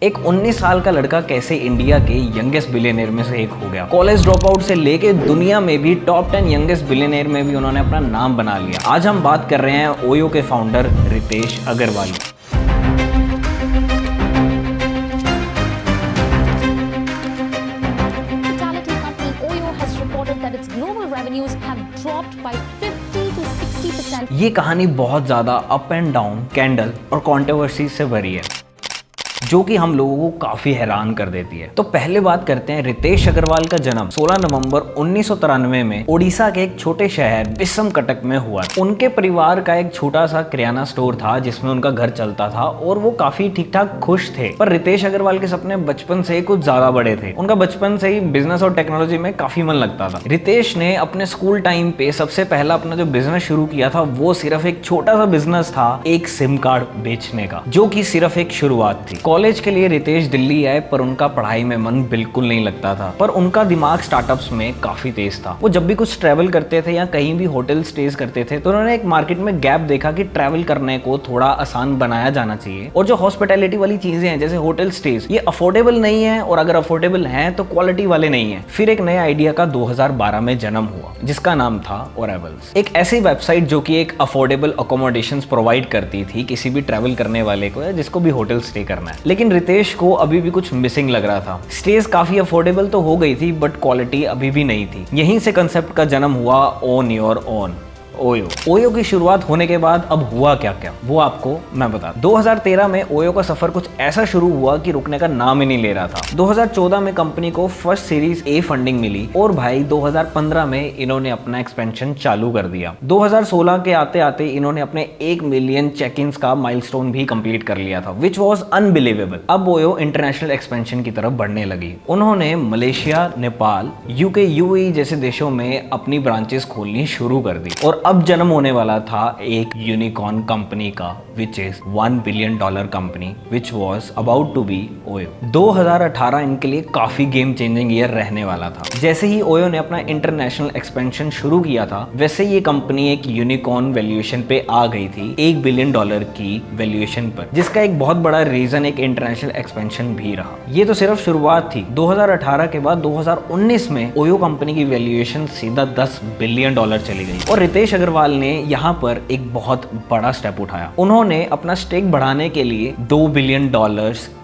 एक 19 साल का लड़का कैसे इंडिया के यंगेस्ट बिलियनियर में से एक हो गया। कॉलेज ड्रॉप आउट से लेके दुनिया में भी टॉप 10 यंगेस्ट बिलियनियर में भी उन्होंने अपना नाम बना लिया। आज हम बात कर रहे हैं ओयो के फाउंडर रितेश अग्रवाल की। ये कहानी बहुत ज्यादा अप एंड डाउन, कैंडल और कंट्रोवर्सी से भरी है जो कि हम लोगों को काफी हैरान कर देती है। तो पहले बात करते हैं रितेश अग्रवाल का जन्म 16 नवंबर 1993 में ओडिशा के एक छोटे शहर बिस्मकटक में हुआ। उनके परिवार का एक छोटा सा किराना स्टोर था जिसमें उनका घर चलता था और वो काफी ठीक ठाक खुश थे। पर रितेश अग्रवाल के सपने बचपन से कुछ ज्यादा बड़े थे। उनका बचपन से ही बिजनेस और टेक्नोलॉजी में काफी मन लगता था। रितेश ने अपने स्कूल टाइम पे सबसे पहला अपना जो बिजनेस शुरू किया था वो सिर्फ एक छोटा सा बिजनेस था, एक सिम कार्ड बेचने का, जो कि सिर्फ एक शुरुआत थी। कॉलेज के लिए रितेश दिल्ली आए पर उनका पढ़ाई में मन बिल्कुल नहीं लगता था। पर उनका दिमाग स्टार्टअप्स में काफी तेज था। वो जब भी कुछ ट्रैवल करते थे या कहीं भी होटल स्टेज करते थे तो उन्होंने एक मार्केट में गैप देखा कि ट्रैवल करने को थोड़ा आसान बनाया जाना चाहिए और जो हॉस्पिटैलिटी वाली चीजें हैं जैसे होटल स्टेज, ये अफोर्डेबल नहीं है और अगर अफोर्डेबल हैं तो क्वालिटी वाले नहीं है। फिर एक नए आइडिया का 2012 में जन्म हुआ जिसका नाम था ओरेबल्स, एक ऐसी वेबसाइट जो कि एक अफोर्डेबल अकोमोडेशंस प्रोवाइड करती थी किसी भी ट्रैवल करने वाले को या जिसको भी होटल स्टे करना है। लेकिन रितेश को अभी भी कुछ मिसिंग लग रहा था। स्टेज काफी अफोर्डेबल तो हो गई थी बट क्वालिटी अभी भी नहीं थी। यहीं से कंसेप्ट का जन्म हुआ ओन योर ओन, ओयो की शुरुआत होने के बाद अब हुआ क्या क्या वो आपको मैं बता। 2013 में ओयो का सफर कुछ ऐसा शुरू हुआ कि रुकने का नाम ही नहीं ले रहा था। 2014 में कंपनी को फर्स्ट सीरीज ए फंडिंग मिली और भाई 2015 में इन्होंने अपना एक्सपेंशन चालू कर दिया। 2016 के आते आते इन्होंने अपने 1 मिलियन चेक इन्स का माइलस्टोन भी कंप्लीट कर लिया था, विच वॉज अनबिलीवेबल। अब ओयो इंटरनेशनल एक्सपेंशन की तरफ बढ़ने लगी। उन्होंने मलेशिया, नेपाल, यूके, यूएई जैसे देशों में अपनी ब्रांचेस खोलनी शुरू कर दी और अब जन्म होने वाला था एक यूनिकॉर्न कंपनी का, which is $1 billion company, which was about to be OYO. 2018 इनके लिए काफी गेम चेंजिंग ईयर रहने वाला था। जैसे ही ओयो ने अपना इंटरनेशनल एक्सपेंशन शुरू किया था वैसे ये कंपनी एक यूनिकॉर्न वैल्यूएशन पे आ गई थी, $1 बिलियन की वैल्यूएशन पर, जिसका एक बहुत बड़ा रीजन एक इंटरनेशनल एक्सपेंशन भी रहा। ये तो सिर्फ शुरुआत थी। 2018 के बाद 2019 में ओयो कंपनी की वैल्यूएशन सीधा $10 बिलियन चली गई और रितेश अग्रवाल ने यहाँ पर एक बहुत बड़ा स्टेप उठाया। उन्होंने अपना स्टेक बढ़ाने के लिए $2 बिलियन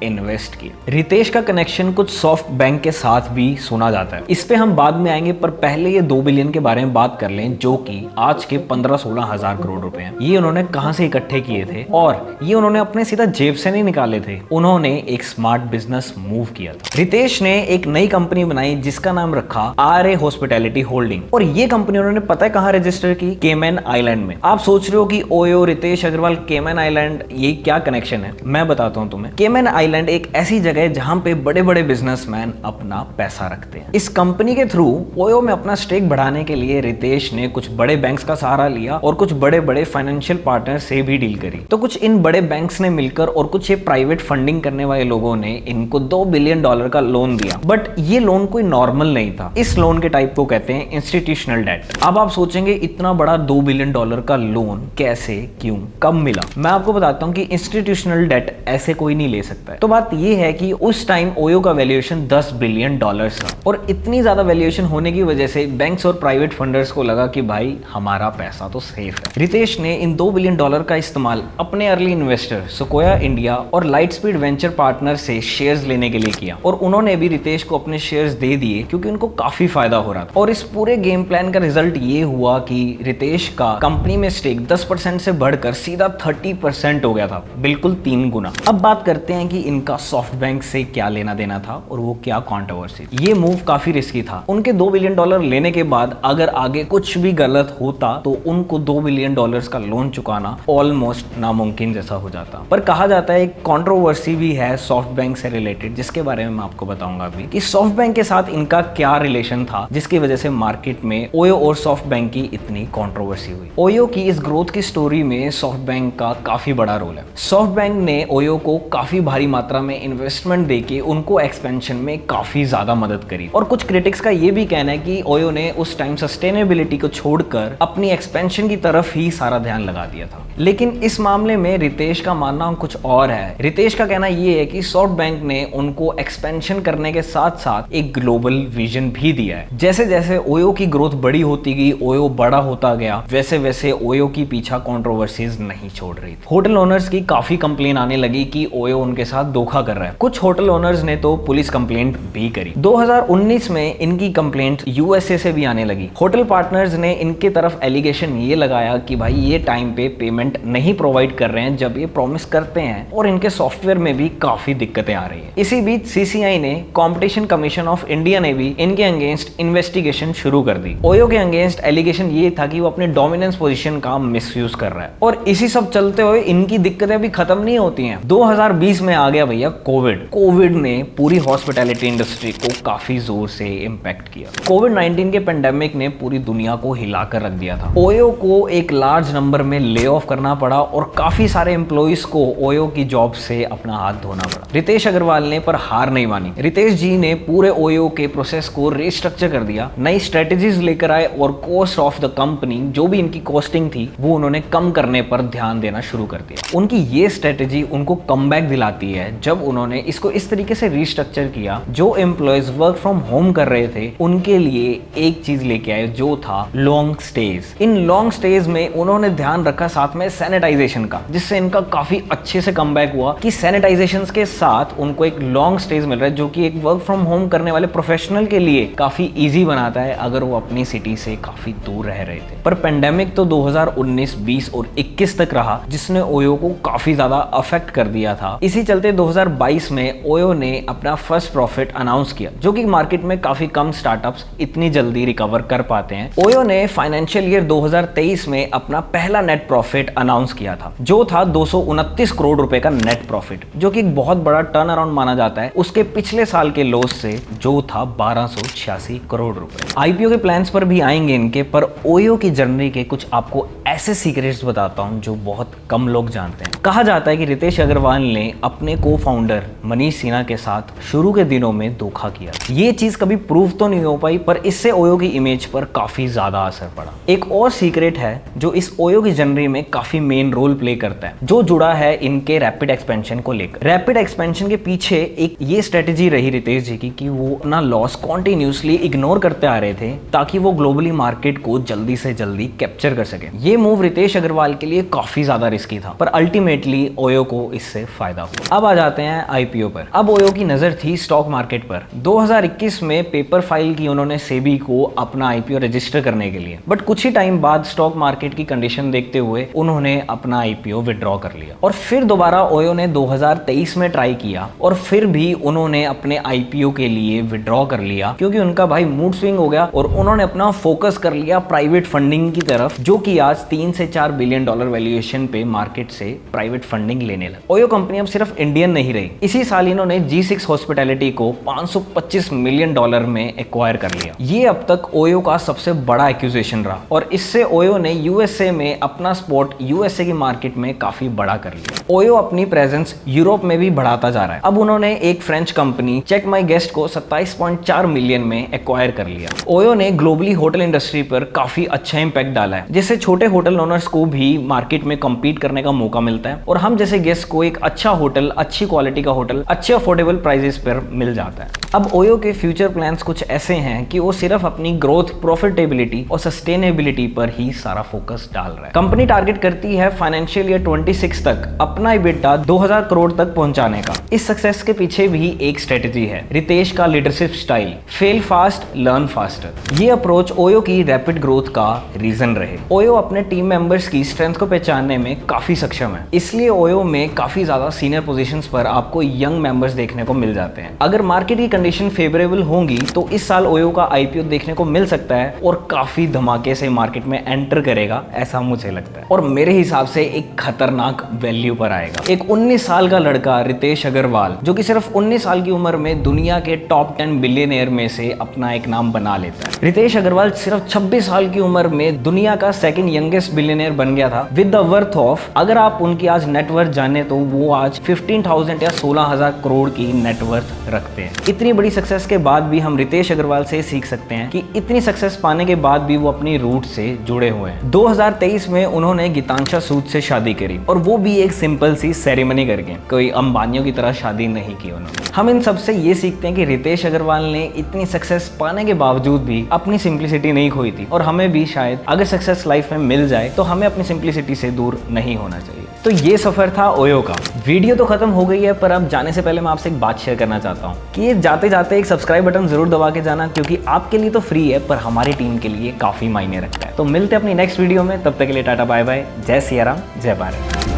इन्वेस्ट किए। रितेश का कनेक्शन कुछ सॉफ्ट बैंक के साथ भी सुना जाता है, इस पे हम बाद में आएंगे, पर पहले ये 2 बिलियन के बारे में बात कर लें जो कि आज के 15-16 हजार करोड़ रुपए हैं। ये उन्होंने कहां से इकट्ठे किए थे और ये उन्होंने अपने सीधा जेब से नहीं निकाले थे, उन्होंने एक स्मार्ट बिजनेस मूव किया था। रितेश ने एक नई कंपनी बनाई जिसका नाम रखा RA हॉस्पिटैलिटी होल्डिंग और ये कंपनी उन्होंने पता है कहां रजिस्टर की? केमैन आइलैंड में। आप सोच रहे हो कि ओयो, रितेश अग्रवाल, केमैन आइलैंड, ये क्या कनेक्शन है? मैं बताता हूं तुम्हें। केमैन आइलैंड एक ऐसी जगह है जहां पे बड़े बड़े बिजनेसमैन अपना पैसा रखते हैं। इस कंपनी के थ्रू ओयो में अपना स्टेक बढ़ाने के लिए रितेश ने कुछ बड़े बैंक्स का सहारा लिया और कुछ बड़े बड़े फाइनेंशियल पार्टनर से भी डील करी। तो कुछ इन बड़े बैंक्स ने मिलकर और कुछ ये प्राइवेट फंडिंग करने वाले लोगों ने इनको $2 बिलियन का लोन दिया। बट ये लोन कोई नॉर्मल नहीं था। इस लोन के टाइप को कहते हैं इंस्टीट्यूशनल डेट। अब आप सोचेंगे इतना बड़ा $2 बिलियन का लोन कैसे, क्यों, कब मिला? मैं आपको बताता हूं कि इंस्टीट्यूशनल डेट ऐसे कोई नहीं ले सकता है। तो बात ये है कि उस टाइम ओयो का वैल्यूएशन $10 बिलियन था और इतनी ज्यादा वैल्यूएशन होने की वजह से बैंक्स और प्राइवेट फंडर्स को लगा कि भाई हमारा पैसा तो सेफ है। रितेश ने इन $2 बिलियन का इस्तेमाल अपने अर्ली इन्वेस्टर सिक्वोया इंडिया और लाइटस्पीड वेंचर पार्टनर से शेयर्स लेने के लिए किया और उन्होंने भी रितेश को अपने शेयर्स दे दिए क्योंकि उनको काफी फायदा हो रहा था। और इस पूरे गेम प्लान का रिजल्ट ये हुआ कि रितेश का कंपनी में स्टेक 10% से बढ़कर सीधा 30% हो गया था, बिल्कुल 3 गुना। अब बात करते हैं कि इनका सॉफ्ट बैंक से क्या लेना देना था और वो क्या कंट्रोवर्सी। ये मूव काफी रिस्की था। उनके $2 बिलियन लेने के बाद अगर आगे कुछ भी गलत होता तो उनको $2 बिलियन का लोन चुकाना ऑलमोस्ट नामुमकिन जैसा हो जाता। पर कहा जाता है एक कंट्रोवर्सी भी है सॉफ्ट बैंक से रिलेटेड जिसके बारे में मैं आपको बताऊंगा अभी कि सॉफ्ट बैंक के साथ इनका क्या रिलेशन था जिसकी वजह से मार्केट में ओयो और सॉफ्ट बैंक की इतनी कंट्रोवर्सी हुई। ओयो की इस ग्रोथ की स्टोरी में सॉफ्ट बैंक का काफी बड़ा रोल है। सॉफ्ट बैंक ने ओयो को काफी भारी मात्रा में इन्वेस्टमेंट देके उनको एक्सपेंशन में काफी ज्यादा मदद करी। और कुछ क्रिटिक्स का ये भी कहना है कि ओयो ने उस टाइम सस्टेनेबिलिटी को छोड़कर अपनी एक्सपेंशन की तरफ ही सारा ध्यान लगा दिया था। लेकिन इस मामले में रितेश का मानना कुछ और है। रितेश का कहना ये है कि सॉफ्ट बैंक ने उनको एक्सपेंशन करने के साथ साथ एक ग्लोबल विजन भी दिया है। जैसे जैसे ओयो की ग्रोथ बड़ी होती गई, ओयो बड़ा होता गया, वैसे वैसे ओयो की पीछा कंट्रोवर्सीज नहीं छोड़ रही थी। होटल ओनर्स की काफी कंप्लेन आने लगी कि ओयो उनके साथ धोखा कर रहा है। कुछ होटल ओनर्स ने तो पुलिस कंप्लेंट भी करी। 2019 में इनकी कंप्लेंट यूएसए से भी आने लगी। होटल पार्टनर्स ने इनके तरफ एलिगेशन ये लगाया कि भाई ये टाइम पे पेमेंट नहीं प्रोवाइड कर रहे हैं जब ये प्रॉमिस करते हैं, और इनके सॉफ्टवेयर में भी काफी दिक्कतें आ रही है। इसी बीच सीसीआई ने कॉम्पिटिशन कमीशन ऑफ इंडिया ने भी इनके अगेंस्ट इन्वेस्टिगेशन शुरू कर दी। ओयो के अगेंस्ट एलिगेशन ये था कि वो अपने डोमिनेंस पोजीशन का मिसयूज कर रहा है। और इसी सब चलते हुए इनकी दिक्कतें भी खत्म नहीं होती हैं। 2020 में आ गया भैया कोविड ने पूरी हॉस्पिटैलिटी इंडस्ट्री को काफी जोर से इंपैक्ट किया। कोविड-19 के पेंडेमिक ने पूरी दुनिया को हिलाकर रख दिया था। ओयो को एक लार्ज नंबर में ले ऑफ करना पड़ा और काफी सारे एम्प्लॉइज को ओयो की जॉब से अपना हाथ धोना पड़ा। रितेश अग्रवाल ने पर हार नहीं मानी। रितेश जी ने पूरे ओयो के प्रोसेस को रीस्ट्रक्चर कर दिया, नई स्ट्रेटेजीज लेकर आए और कॉस्ट ऑफ द कंपनी, जो भी इनकी कॉस्टिंग थी, वो उन्होंने कम करने पर ध्यान देना शुरू कर दिया। उनकी ये स्ट्रेटेजी उनको कमबैक दिलाती है जब उन्होंने इसको इस तरीके से रीस्ट्रक्चर किया, जो एम्प्लॉइज वर्क फ्रॉम होम कर रहे थे उनके लिए एक चीज लेके आए जो था long stage. In long stage में उन्होंने ध्यान रखा साथ में सैनिटाइजेशन का, जिससे इनका काफी अच्छे से कमबैक हुआ कि सैनिटाइजेशन के साथ उनको एक लॉन्ग स्टेज मिल रहा है, जो कि एक वर्क फ्रॉम होम करने वाले प्रोफेशनल के लिए काफी इजी बनाता है अगर वो अपनी सिटी से काफी दूर रह रहे थे। पर पेंडेमिक तो 2019, 20 और 21 तक रहा, जिसने ओयो को काफी ज्यादा अफेक्ट कर दिया था। इसी चलते 2022 में ओयो ने अपना फर्स्ट प्रॉफिट अनाउंस किया, जो कि मार्केट में काफी कम स्टार्टअप्स इतनी जल्दी रिकवर कर पाते हैं। ओयो ने फाइनेंशियल ईयर 2023 में अपना पहला नेट प्रॉफिट अनाउंस किया था, जो था 229 करोड़ रुपए का नेट प्रॉफिट, जो कि एक बहुत बड़ा टर्न अराउंड माना जाता है उसके पिछले साल के लॉस से, जो था 1286 करोड़ रुपए। आईपीओ के प्लान्स पर भी आएंगे इनके, पर ओयो की जर्नी के कुछ आपको ऐसे सीक्रेट्स बताता हूं जो बहुत कम लोग जानते हैं। कहा जाता है कि रितेश अग्रवाल ने अपने को फाउंडर मनीष सिन्हा के साथ शुरू के दिनों में धोखा किया। ये चीज कभी प्रूव तो नहीं हो पाई, पर इससे ओयो की इमेज पर काफी ज्यादा असर पड़ा। एक और सीक्रेट है जो इस ओयो की जर्नी में काफी मेन रोल प्ले करता है, जो जुड़ा है इनके रैपिड एक्सपेंशन को लेकर। रैपिड एक्सपेंशन के पीछे एक ये स्ट्रेटेजी रही रितेश जी की कि वो अपना लॉस कॉन्टिन्यूसली इग्नोर करते आ रहे थे ताकि वो ग्लोबली मार्केट को जल्दी से जल्दी कैप्चर कर सके। ये मूव रितेश अग्रवाल के लिए काफी ज्यादा रिस्की था, पर अल्टीमेटली ओयो को इससे फायदा हुआ। अब आ जाते हैं आईपीओ पर। अब ओयो की नजर थी स्टॉक मार्केट पर। 2021 में पेपर फाइल की उन्होंने सेबी को अपना आईपीओ रजिस्टर करने के लिए, बट कुछ ही टाइम बाद स्टॉक मार्केट की कंडीशन देखते हुए उन्होंने अपना आईपीओ विड्रॉ कर लिया। और फिर दोबारा ओयो ने 2023 में ट्राई किया और फिर भी उन्होंने अपने आईपीओ के लिए विड्रॉ कर लिया, क्योंकि उनका भाई मूड स्विंग हो गया और उन्होंने अपना फोकस कर लिया प्राइवेट फंडिंग की तरफ, जो कि आज 3 से 4 बिलियन डॉलर वैल्यूएशन पे मार्केट से प्राइवेट फंडिंग लेने लगा। ओयो कंपनी अब सिर्फ इंडियन नहीं रही। इसी साल इन्होंने G6 हॉस्पिटैलिटी को 525 मिलियन डॉलर में एक्वायर कर लिया। ये अब तक ओयो का सबसे बड़ा एक्विजिशन रहा और इससे ओयो ने यूएसए में अपना स्पॉट यूएसए की मार्केट में काफी बड़ा कर लिया। ओयो अपनी प्रेजेंस यूरोप में भी बढ़ाता जा रहा है। अब उन्होंने एक French company Check My Guest को 27.4 मिलियन में एक्वायर कर लिया। ओयो ने ग्लोबली होटल इंडस्ट्री पर काफी अच्छा इंपैक्ट डाला है, जिससे छोटे होटल ओनर्स को भी मार्केट में कम्पीट करने का मौका मिलता है और हम जैसे गेस्ट को एक अच्छा होटल, अच्छी क्वालिटी का होटल, अच्छे अफोर्डेबल प्राइसेस पर मिल जाता है। अब ओयो के फ्यूचर प्लान्स कुछ ऐसे हैं कि वो सिर्फ अपनी ग्रोथ, प्रॉफिटेबिलिटी और सस्टेनेबिलिटी पर ही सारा फोकस डाल रहा है। कंपनी टारगेट करती है फाइनेंशियल ईयर 26 तक अपना EBITDA 2000 करोड़ तक पहुंचाने का। इस सक्सेस के पीछे भी एक स्ट्रेटेजी है, रितेश का leadership style, fail fast learn faster. ये अप्रोच ओयो की रैपिड ग्रोथ का रीजन रहे। ओयो अपने टीम मेंबर्स की स्ट्रेंथ को पहचानने में काफी सक्षम है, इसलिए ओयो में काफी ज्यादा सीनियर पोजीशंस पर आपको यंग मेंबर्स देखने को मिल जाते हैं। अगर मार्केट की कंडीशन फेवरेबल होंगी तो इस साल ओयो का आईपीओ देखने को मिल सकता है और काफी धमाके से मार्केट में एंटर करेगा, ऐसा मुझे लगता है। और मेरे हिसाब से एक खतरनाक वैल्यू पर आएगा। एक 19 साल का लड़का रितेश अग्रवाल, जो कि सिर्फ 19 साल की उम्र में दुनिया के टॉप 10 बिलियनियर में से अपना एक नाम बना लेता है। रितेश अग्रवाल सिर्फ 26 साल की उम्र में दुनिया का सेकंड यंगेस्ट बिलियनियर बन गया था विद द वर्थ ऑफ, अगर आप उनकी आज नेटवर्थ जाने तो वो आज 15,000 या 16,000 करोड़ की नेटवर्थ रखते हैं। इतनी बड़ी सक्सेस के बाद भी हम रितेश अग्रवाल से सीख सकते हैं कि इतनी सक्सेस पाने के बाद भी वो अपनी रूट से जुड़े हुए हैं। 2023 में उन्होंने गीतांशा सूद से शादी करी और वो भी एक सिंपल सी सेरेमनी करके, कोई अंबानियों की तरह शादी नहीं की उन्होंने। हम इन सबसे ये सीखते हैं कि रितेश अग्रवाल ने इतनी सक्सेस पाने के बावजूद भी अपनी सिंप्लिसिटी नहीं खोई थी और हमें भी शायद अगर सक्सेस लाइफ में मिल जाए तो हमें अपनी सिंप्लिसिटी से दूर नहीं होना चाहिए। तो ये सफर था ओयो का। वीडियो तो खत्म हो गई है, पर अब जाने से पहले मैं आपसे एक बात शेयर करना चाहता हूँ कि ये जाते जाते एक सब्सक्राइब बटन जरूर दबा के जाना, क्योंकि आपके लिए तो फ्री है पर हमारी टीम के लिए काफी मायने रखता है। तो मिलते हैं अपनी नेक्स्ट वीडियो में, तब तक के लिए टाटा बाय बाय, जय सिया राम, जय भारत।